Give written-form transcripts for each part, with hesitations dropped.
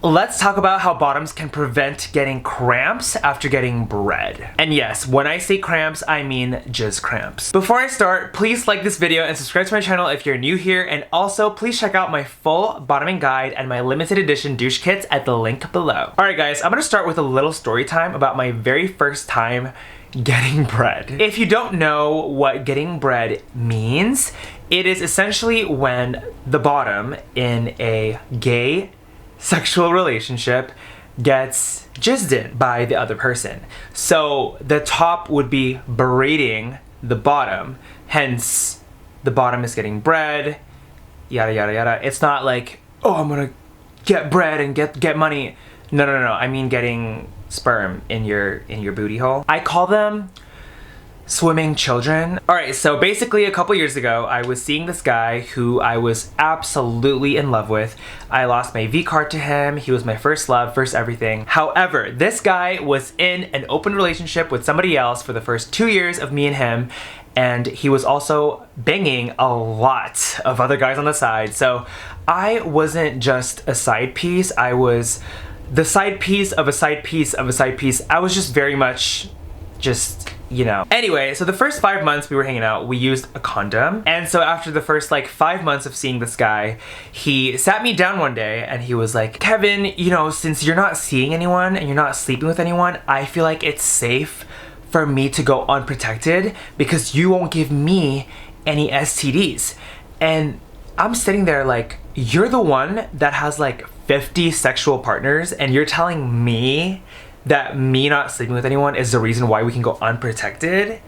let's talk about how bottoms can prevent getting cramps after getting Bred. And yes, when I say cramps, I mean jizz cramps. Before I start, please like this video and subscribe to my channel if you're new here, and also please check out my full bottoming guide and my limited edition douche kits at the link below. Alright guys, I'm gonna start with a little story time about my very first time getting Bred. If you don't know what getting Bred means, it is essentially when the bottom in a gay sexual relationship gets jizzed in by the other person. So the top would be berating the bottom, hence the bottom is getting Bred, yada yada yada. It's not like, oh, I'm gonna get Bred and get money. No, I mean getting sperm in your booty hole. I call them swimming children. Alright, so basically a couple years ago, I was seeing this guy who I was absolutely in love with. I lost my V card to him. He was my first love, first everything. However, this guy was in an open relationship with somebody else for the first 2 years of me and him, and he was also banging a lot of other guys on the side. So I wasn't just a side piece, I was the side piece of a side piece of a side piece. I was just very much just, you know. Anyway, so the first 5 months we were hanging out, we used a condom. And so after the first like 5 months of seeing this guy, he sat me down one day and he was like, Kevin, you know, since you're not seeing anyone and you're not sleeping with anyone, I feel like it's safe for me to go unprotected because you won't give me any STDs. And I'm sitting there like, you're the one that has like 50 sexual partners and you're telling me that me not sleeping with anyone is the reason why we can go unprotected?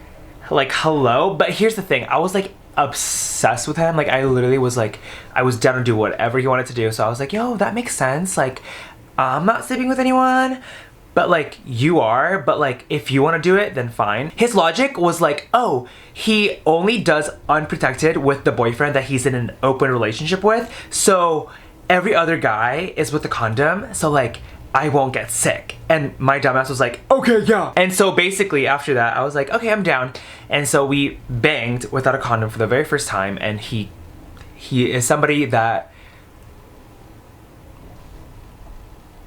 Like, hello? But here's the thing, I was like obsessed with him. Like, I literally was like, I was down to do whatever he wanted to do. So I was like, yo, that makes sense. Like, I'm not sleeping with anyone, but like, you are. But like, if you want to do it, then fine. His logic was like, oh, he only does unprotected with the boyfriend that he's in an open relationship with. So every other guy is with a condom. So like, I won't get sick. And my dumbass was like, okay, yeah. And so basically after that, I was like, okay, I'm down. And so we banged without a condom for the very first time. And he is somebody that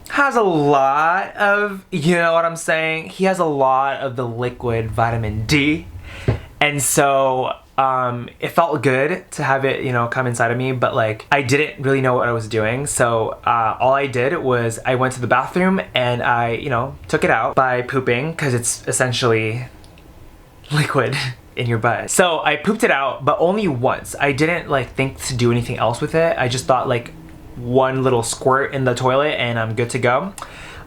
has a lot of, you know what I'm saying? He has a lot of the liquid vitamin D. And so it felt good to have it, you know, come inside of me, but like I didn't really know what I was doing. So all I did was I went to the bathroom and I, you know, took it out by pooping because it's essentially liquid in your butt. So I pooped it out, but only once. I didn't like think to do anything else with it. I just thought like one little squirt in the toilet and I'm good to go.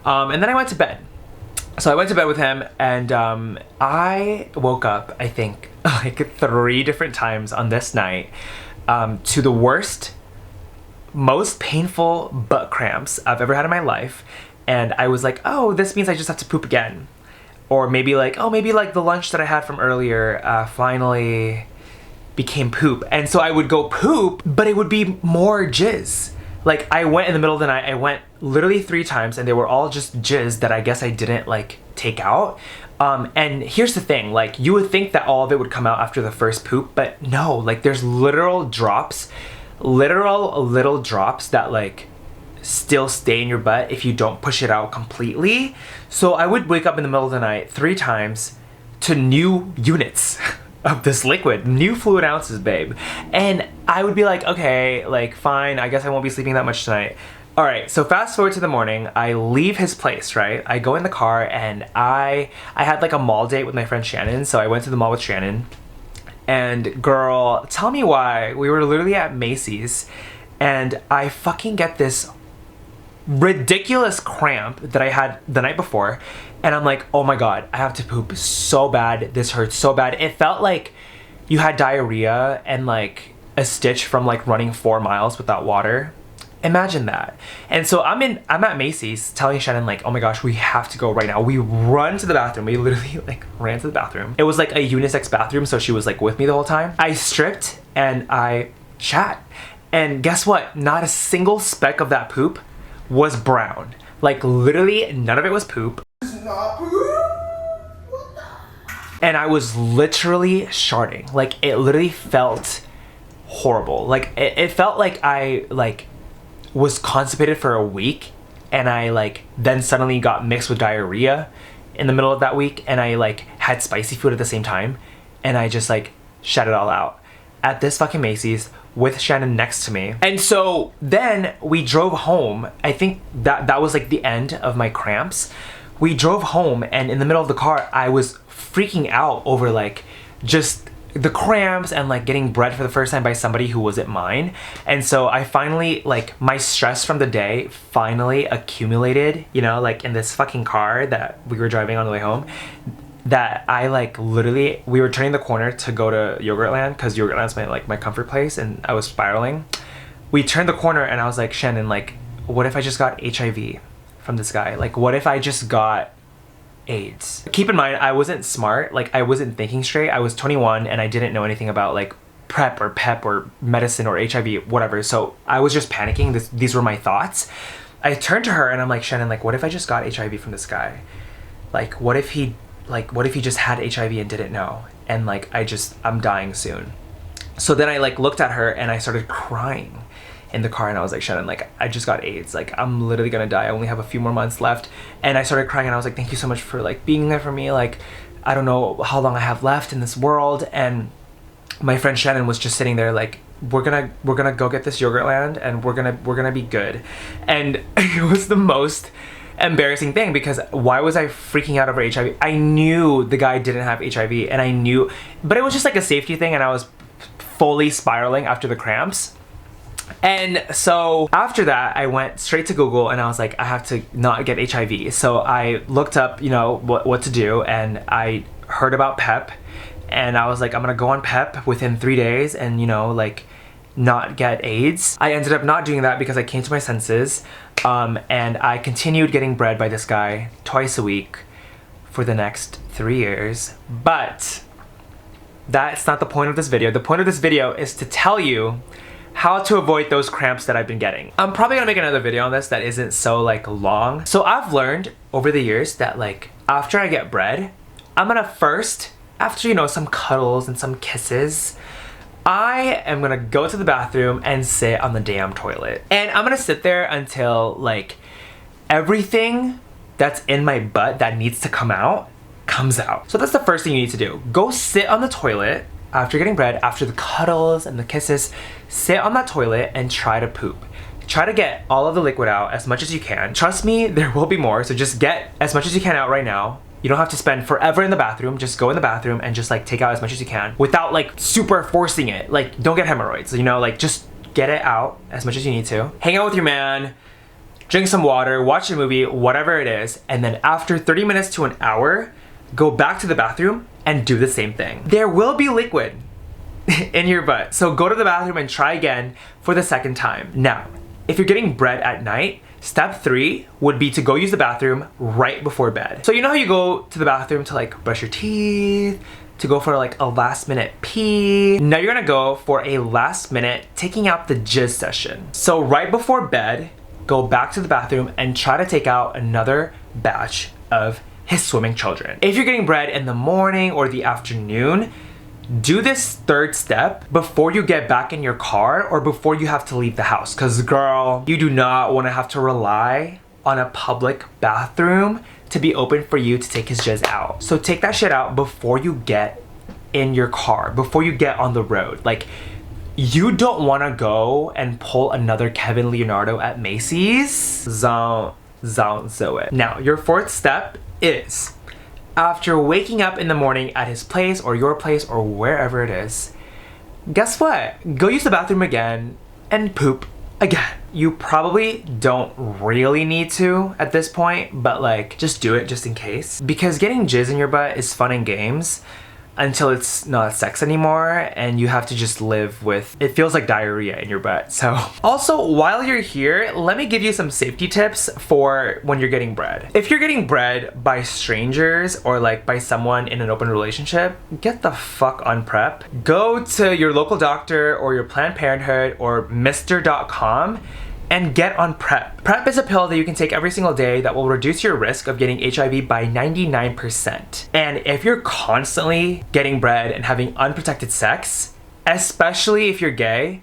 And then I went to bed. So I went to bed with him and I woke up, I think, like 3 different times on this night to the worst, most painful butt cramps I've ever had in my life. And I was like, oh, this means I just have to poop again. Or maybe like, oh, maybe like the lunch that I had from earlier finally became poop. And so I would go poop, but it would be more jizz. Like, I went in the middle of the night, I went literally 3 times and they were all just jizz that I guess I didn't like take out. And here's the thing, like you would think that all of it would come out after the first poop, but no, like there's literal drops, literal little drops that like still stay in your butt if you don't push it out completely. So I would wake up in the middle of the night 3 times to new units of this liquid, new fluid ounces, babe. And I would be like, okay, like fine, I guess I won't be sleeping that much tonight. All right, so fast forward to the morning, I leave his place, right? I go in the car and I had like a mall date with my friend Shannon, so I went to the mall with Shannon. And girl, tell me why, we were literally at Macy's and I fucking get this ridiculous cramp that I had the night before. And I'm like, oh my God, I have to poop so bad. This hurts so bad. It felt like you had diarrhea and like a stitch from like running 4 miles without water. Imagine that. And so I'm at Macy's telling Shannon like, oh my gosh, we have to go right now. We run to the bathroom. We literally like ran to the bathroom. It was like a unisex bathroom, so she was like with me the whole time. I stripped and I shat. And guess what? Not a single speck of that poop was brown. Like literally none of it was poop. And I was literally sharding. Like it literally felt horrible. Like it felt like I like was constipated for a week and I like then suddenly got mixed with diarrhea in the middle of that week, and I like had spicy food at the same time, and I just like shat it all out at this fucking Macy's with Shannon next to me. And so then we drove home. I think that was like the end of my cramps. We drove home, and in the middle of the car I was freaking out over like just the cramps and like getting bred for the first time by somebody who wasn't mine. And so I finally, like, my stress from the day finally accumulated, you know, like in this fucking car that we were driving on the way home, that I like literally, we were turning the corner to go to Yogurtland because Yogurtland's my comfort place, and I was spiraling. We turned the corner and I was like, Shannon, like, what if I just got HIV from this guy? Like, what if I just got AIDS? Keep in mind, I wasn't smart, like I wasn't thinking straight. I was 21 and I didn't know anything about like PrEP or PEP or medicine or HIV, whatever. So I was just panicking. These were my thoughts. I turned to her and I'm like, Shannon, like, what if I just got HIV from this guy? Like, what if he just had HIV and didn't know? And like, I'm dying soon. So then I like looked at her and I started crying in the car, and I was like, Shannon, like, I just got AIDS, like I'm literally gonna die, I only have a few more months left. And I started crying and I was like, thank you so much for like being there for me, like I don't know how long I have left in this world. And my friend Shannon was just sitting there like, we're gonna go get this Yogurtland and we're gonna be good. And it was the most embarrassing thing, because why was I freaking out over HIV? I knew the guy didn't have HIV, and I knew, but it was just like a safety thing, and I was fully spiraling after the cramps. And so after that, I went straight to Google and I was like, I have to not get HIV. So I looked up, you know, what to do, and I heard about PEP, and I was like, I'm gonna go on PEP within 3 days and, you know, like not get AIDS. I ended up not doing that because I came to my senses, and I continued getting bred by this guy twice a week for the next 3 years. But that's not the point of this video. The point of this video is to tell you how to avoid those cramps that I've been getting. I'm probably gonna make another video on this that isn't so like long. So I've learned over the years that like after I get bred, I'm gonna first, after, you know, some cuddles and some kisses, I am gonna go to the bathroom and sit on the damn toilet. And I'm gonna sit there until like everything that's in my butt that needs to come out comes out. So that's the first thing you need to do. Go sit on the toilet after getting bred, after the cuddles and the kisses. Sit on that toilet and try to poop. Try to get all of the liquid out as much as you can. Trust me, there will be more, so just get as much as you can out right now. You don't have to spend forever in the bathroom. Just go in the bathroom and just like take out as much as you can without like super forcing it. Like, don't get hemorrhoids, you know, like just get it out as much as you need to. Hang out with your man, drink some water, watch a movie, whatever it is, and then after 30 minutes to an hour, go back to the bathroom and do the same thing. There will be liquid in your butt, so go to the bathroom and try again for the second time. Now, if you're getting bred at night, step 3 would be to go use the bathroom right before bed. So you know how you go to the bathroom to like brush your teeth, to go for like a last minute pee? Now you're gonna go for a last minute taking out the jizz session. So right before bed, go back to the bathroom and try to take out another batch of his swimming children. If you're getting bred in the morning or the afternoon, do this third step before you get back in your car or before you have to leave the house. Cause girl, you do not wanna have to rely on a public bathroom to be open for you to take his jizz out. So take that shit out before you get in your car, before you get on the road. Like, you don't wanna go and pull another Kevin Leonardo at Macy's. Don't do it. Now, your fourth step is, after waking up in the morning at his place or your place or wherever it is, guess what? Go use the bathroom again and poop again. You probably don't really need to at this point, but like, just do it just in case. Because getting jizz in your butt is fun and games until it's not sex anymore and you have to just live with, it feels like diarrhea in your butt. So also, while you're here, let me give you some safety tips for when you're getting bred. If you're getting bred by strangers or like by someone in an open relationship, get the fuck on PrEP. Go to your local doctor or your Planned Parenthood or Mr.com and get on PrEP. PrEP is a pill that you can take every single day that will reduce your risk of getting HIV by 99%. And if you're constantly getting bred and having unprotected sex, especially if you're gay,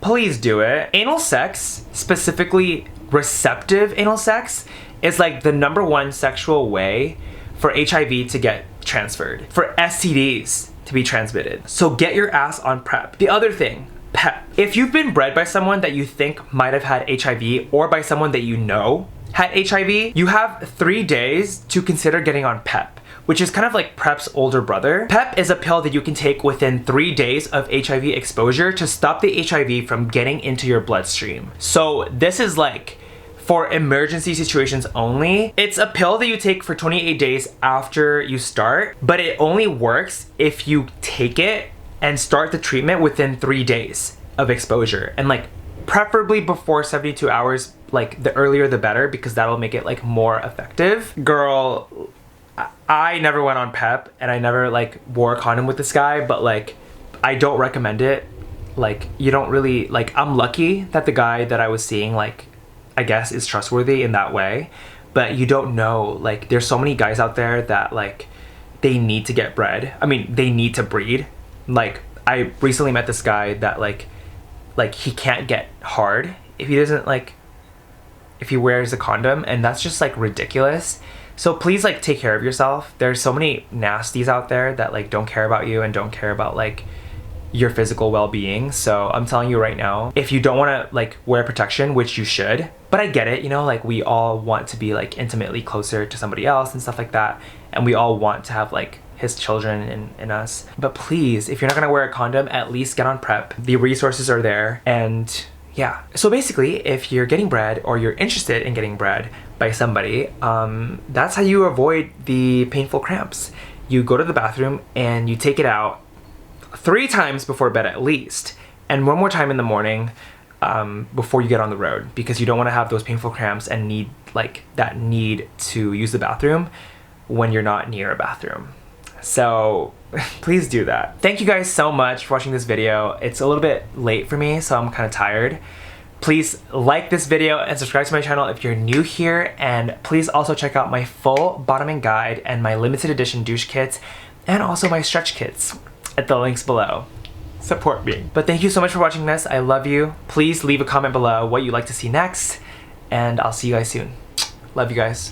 please do it. Anal sex, specifically receptive anal sex is like the #1 sexual way for HIV to get transferred, for STDs to be transmitted. So get your ass on PrEP. The other thing, PEP. If you've been bred by someone that you think might have had HIV or by someone that you know had HIV, you have 3 days to consider getting on PEP, which is kind of like PrEP's older brother. PEP is a pill that you can take within 3 days of HIV exposure to stop the HIV from getting into your bloodstream. So this is like for emergency situations only. It's a pill that you take for 28 days after you start, but it only works if you take it and start the treatment within 3 days of exposure, and like preferably before 72 hours, like the earlier the better, because that'll make it like more effective. Girl, I never went on PEP and I never like wore a condom with this guy, but like I don't recommend it. Like you don't really, like, I'm lucky that the guy that I was seeing, like, I guess is trustworthy in that way, but you don't know, like there's so many guys out there that like they need to get bred. I mean, they need to breed. Like I recently met this guy that like he can't get hard if he doesn't, like, if he wears a condom, and that's just like ridiculous. So please, like, take care of yourself. There's so many nasties out there that like don't care about you and don't care about like your physical well-being. So I'm telling you right now, if you don't want to like wear protection, which you should, but I get it, you know, like we all want to be like intimately closer to somebody else and stuff like that, and we all want to have like his children in us. But please, if you're not gonna wear a condom, at least get on PrEP. The resources are there. And yeah, so basically, if you're getting bred or you're interested in getting bred by somebody, that's how you avoid the painful cramps. You go to the bathroom and you take it out 3 times before bed at least, and 1 more time in the morning before you get on the road, because you don't want to have those painful cramps and need like that need to use the bathroom when you're not near a bathroom. So please do that. Thank you guys so much for watching this video. It's a little bit late for me, so I'm kind of tired. Please like this video and subscribe to my channel if you're new here, and please also check out my full bottoming guide and my limited edition douche kits, and also my stretch kits at the links below. Support me. But thank you so much for watching this. I love you. Please leave a comment below what you'd like to see next, and I'll see you guys soon. Love you guys.